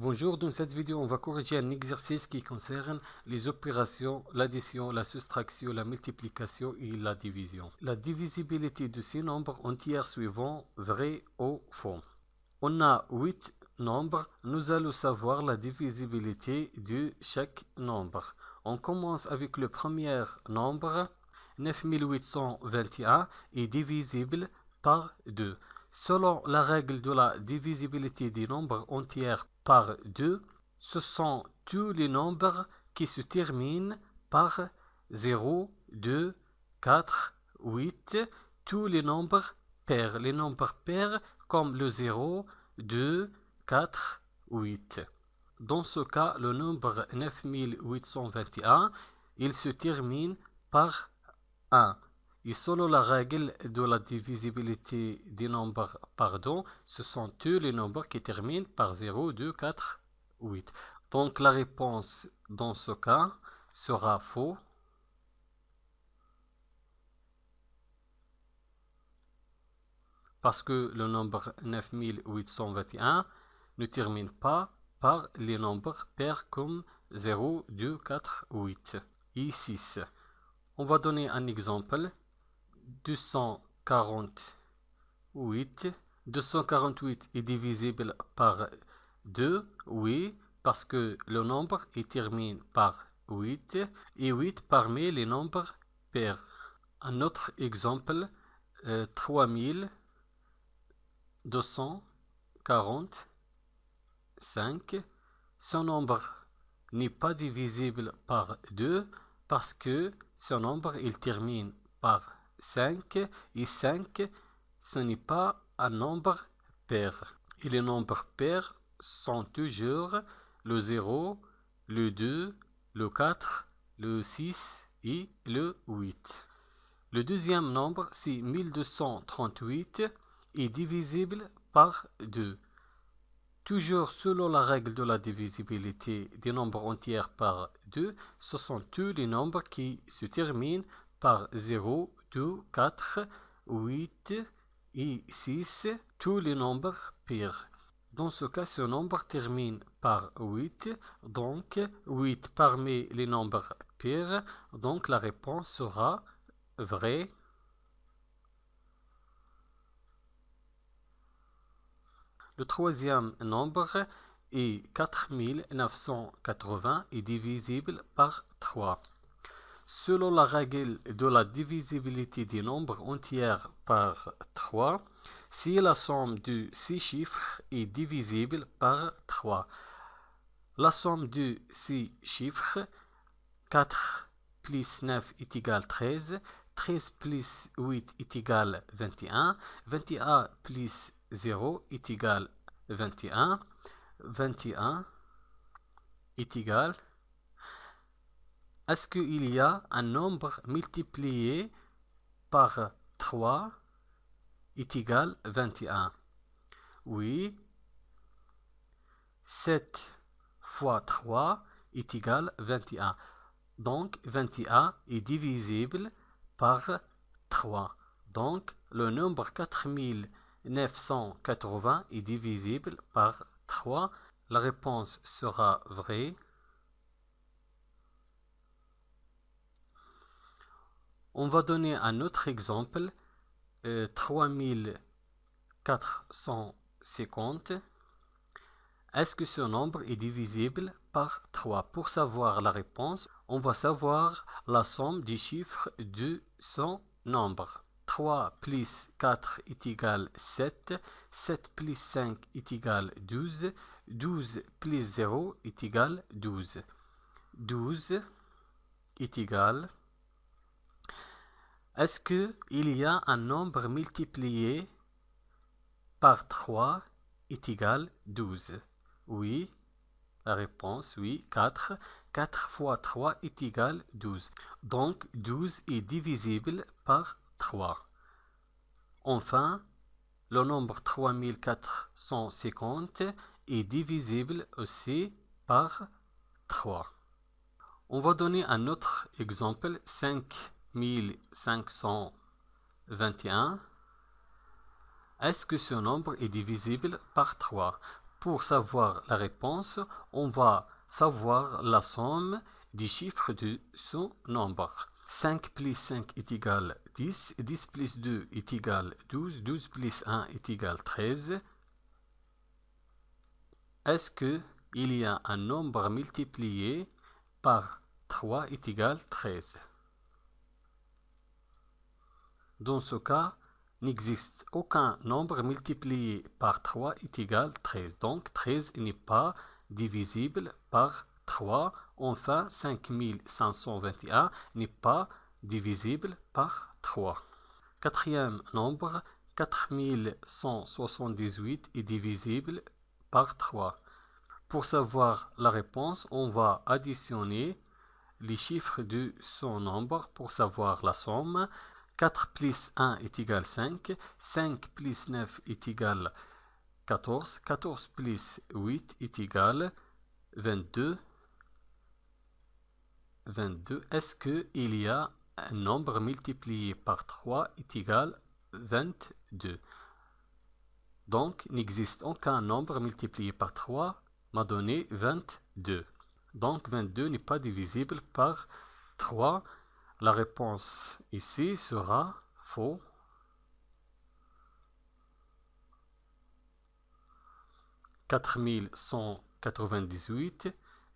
Bonjour, dans cette vidéo, on va corriger un exercice qui concerne les opérations, l'addition, la soustraction, la multiplication et la division. La divisibilité de ces nombres entiers suivants, vrai ou faux. On a 8 nombres, nous allons savoir la divisibilité de chaque nombre. On commence avec le premier nombre, 9821 est divisible par 2. Selon la règle de la divisibilité des nombres entiers par 2, ce sont tous les nombres qui se terminent par 0, 2, 4, 8, tous les nombres pairs. Les nombres pairs comme le 0, 2, 4, 8. Dans ce cas, le nombre 9821, il se termine par 1. Et selon la règle de la divisibilité des nombres par 2, ce sont tous les nombres qui terminent par 0, 2, 4, 8. Donc la réponse dans ce cas sera faux. Parce que le nombre 9821 ne termine pas par les nombres pairs comme 0, 2, 4, 8 et 6. On va donner un exemple. 248 est divisible par 2, oui, parce que le nombre il termine par 8 et 8 parmi les nombres pairs. Un autre exemple, 3245. Ce nombre n'est pas divisible par 2 parce que ce nombre il termine par 5 et 5 ce n'est pas un nombre pair. Et les nombres pairs sont toujours le 0, le 2, le 4, le 6 et le 8. Le deuxième nombre, c'est 1238, est divisible par 2. Toujours selon la règle de la divisibilité des nombres entiers par 2, ce sont tous les nombres qui se terminent par 0, 2, 4, 8 et 6, tous les nombres pairs. Dans ce cas, ce nombre termine par 8, donc 8 parmi les nombres pairs, donc la réponse sera vraie. Le troisième nombre est 4980 est divisible par 3. Selon la règle de la divisibilité des nombres entiers par 3, si la somme de ces chiffres est divisible par 3. La somme de ces chiffres, 4 plus 9 est égal 13, 13 plus 8 est égal 21, 21 plus 0 est égal 21, 21 est égal. Est-ce qu'il y a un nombre multiplié par 3 est égal 21? Oui. 7 fois 3 est égal 21. Donc 21 est divisible par 3. Donc le nombre 4980 est divisible par 3. La réponse sera vraie. On va donner un autre exemple. 3450. Est-ce que ce nombre est divisible par 3? Pour savoir la réponse, on va savoir la somme des chiffres de son nombre. 3 plus 4 est égal 7, 7 plus 5 est égal 12, 12 plus 0 est égal 12. 12 est égal. Est-ce qu'il y a un nombre multiplié par 3 est égal 12? Oui. La réponse, oui, 4. 4 fois 3 est égal 12. Donc 12 est divisible par 3. Enfin, le nombre 3450 est divisible aussi par 3. On va donner un autre exemple, 5521. Est-ce que ce nombre est divisible par 3? Pour savoir la réponse, on va savoir la somme des chiffres de ce nombre. 5 plus 5 est égal 10, 10 plus 2 est égal 12, 12 plus 1 est égal 13. Est-ce qu'il y a un nombre multiplié par 3 est égal 13? Dans ce cas, n'existe aucun nombre multiplié par 3 est égal 13. Donc 13 n'est pas divisible par 3. Enfin, 5521 n'est pas divisible par 3. Quatrième nombre, 4178 est divisible par 3. Pour savoir la réponse, on va additionner les chiffres de son nombre pour savoir la somme. 4 plus 1 est égal 5, 5 plus 9 est égal 14, 14 plus 8 est égal 22. 22. Est-ce qu'il y a un nombre multiplié par 3 est égal 22? Donc, n'existe aucun nombre multiplié par 3 m'a donné 22. Donc, 22 n'est pas divisible par 3. La réponse ici sera faux. « 4198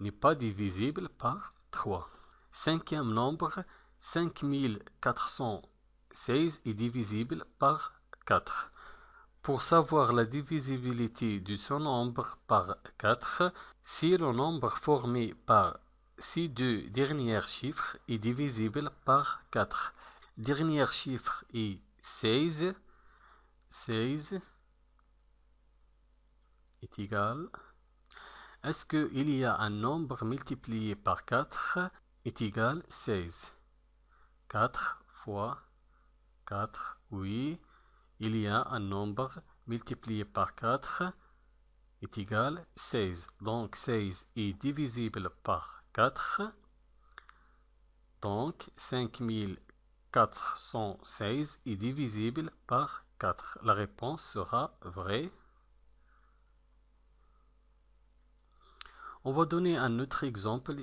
n'est pas divisible par 3. Cinquième nombre, 5416 est divisible par 4. Pour savoir la divisibilité de ce nombre par 4, si le nombre formé par ces deux derniers chiffres est divisible par 4. Dernier chiffre est 16. 16 est égal. Est-ce qu'il y a un nombre multiplié par 4 est égal 16? 4 fois 4, oui. Il y a un nombre multiplié par 4 est égal 16. Donc 16 est divisible par 4. Donc 5416 est divisible par 4. La réponse sera vraie. On va donner un autre exemple.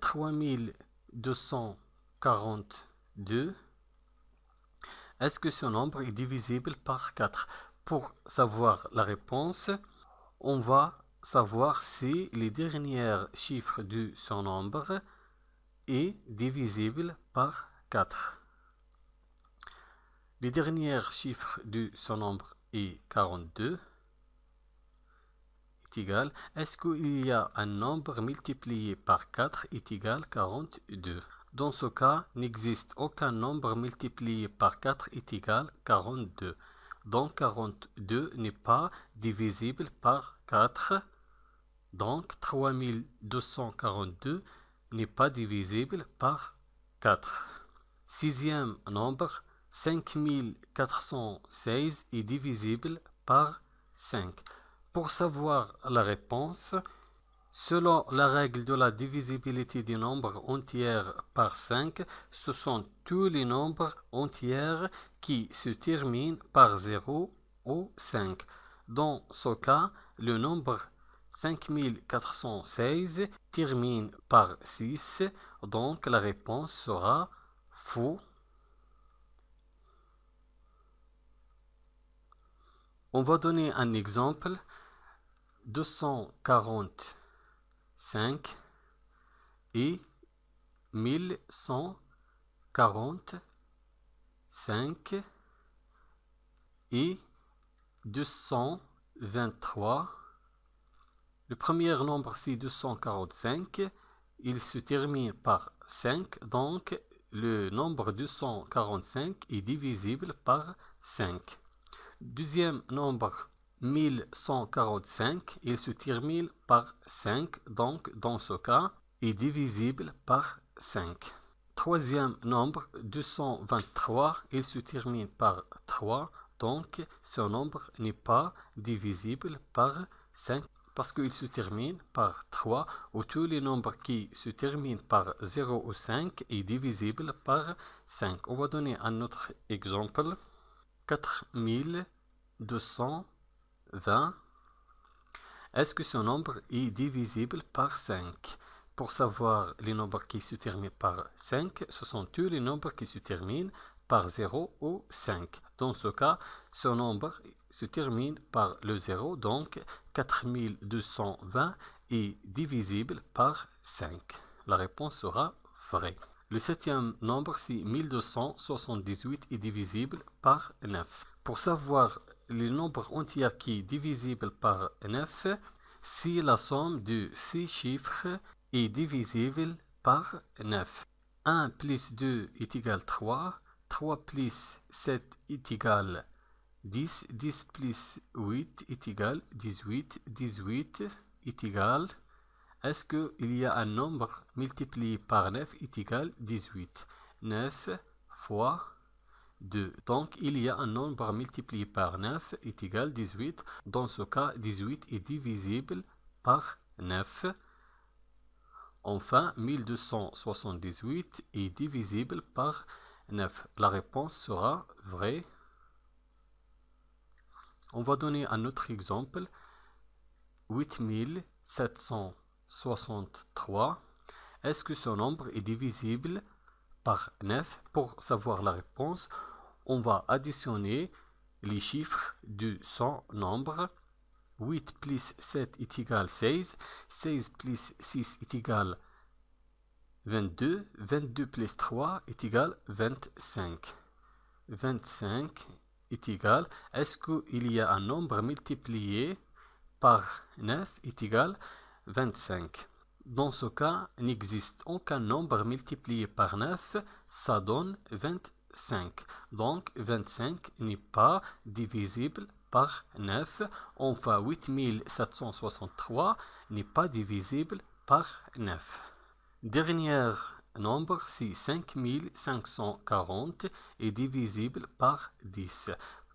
3242. Est-ce que ce nombre est divisible par 4? Pour savoir la réponse, on va savoir si les derniers chiffres de ce nombre est divisible par 4. Les derniers chiffres de ce nombre est 42. Est égal. Est-ce qu'il y a un nombre multiplié par 4 est égal 42? Dans ce cas, n'existe aucun nombre multiplié par 4 est égal 42. Donc 42 n'est pas divisible par 4. Donc 3242 n'est pas divisible par 4. Sixième nombre, 5416 est divisible par 5. Pour savoir la réponse, selon la règle de la divisibilité des nombres entiers par 5, ce sont tous les nombres entiers qui se terminent par 0 ou 5. Dans ce cas, le nombre 5416 termine par 6, donc la réponse sera faux. On va donner un exemple. 245 et 1145 et 223. Le premier nombre c'est 245. Il se termine par 5. Donc le nombre 245 est divisible par 5. Deuxième nombre 1145, il se termine par 5, donc dans ce cas, est divisible par 5. Troisième nombre 223, il se termine par 3, donc ce nombre n'est pas divisible par 5 parce qu'il se termine par 3, ou tous les nombres qui se terminent par 0 ou 5 est divisible par 5. On va donner un autre exemple. 4220 Est-ce que ce nombre est divisible par 5? Pour savoir les nombres qui se terminent par 5, ce sont tous les nombres qui se terminent par 0 ou 5. Dans ce cas, ce nombre se termine par le 0, donc 4220 est divisible par 5. La réponse sera vraie. Le septième nombre, c'est 1278 est divisible par 9. Pour savoir le nombre entier qui est divisible par 9, si la somme de ces chiffres est divisible par 9. 1 plus 2 est égal 3, 3 plus 7 est égal 10, 10 plus 8 est égal 18, 18 est égal. Est-ce qu'il y a un nombre multiplié par 9 est égal 18? 9 fois 2. Donc, il y a un nombre multiplié par 9 est égal 18. Dans ce cas, 18 est divisible par 9. Enfin, 1278 est divisible par 9. La réponse sera vraie. On va donner un autre exemple. 8763. Est-ce que ce nombre est divisible par 9? Pour savoir la réponse, on va additionner les chiffres de son nombre. 8 plus 7 est égal 16. 16 plus 6 est égal 22. 22 plus 3 est égal 25. 25 est égal. Est-ce qu'il y a un nombre multiplié par 9 est égal 25? Dans ce cas, n'existe aucun nombre multiplié par 9, ça donne 25. Donc 25 n'est pas divisible par 9. Enfin, 8763 n'est pas divisible par 9. Dernier nombre, c'est 5540 est divisible par 10.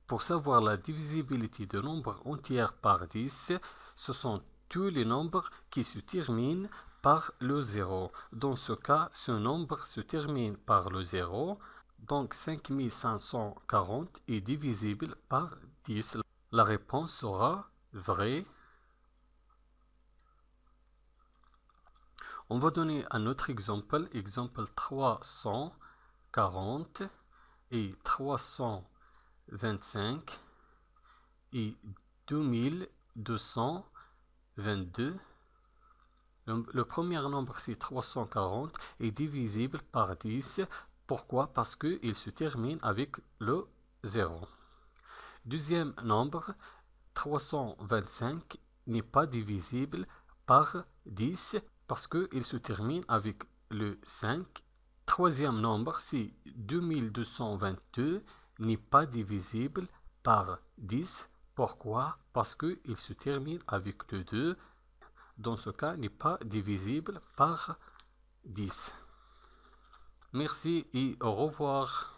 Pour savoir la divisibilité de nombres entiers par 10, ce sont tous les nombres qui se terminent par le 0. Dans ce cas, ce nombre se termine par le 0. Donc 5540 est divisible par 10. La réponse sera vraie. On va donner un autre exemple. Exemple 340 et 325 et 2222. Le premier nombre, c'est 340, est divisible par 10. Pourquoi? Parce qu'il se termine avec le 0. Deuxième nombre, 325, n'est pas divisible par 10 parce qu'il se termine avec le 5. Troisième nombre, c'est 2222, n'est pas divisible par 10. Pourquoi? Parce qu'il se termine avec le 2. Dans ce cas, n'est pas divisible par 10. Merci et au revoir.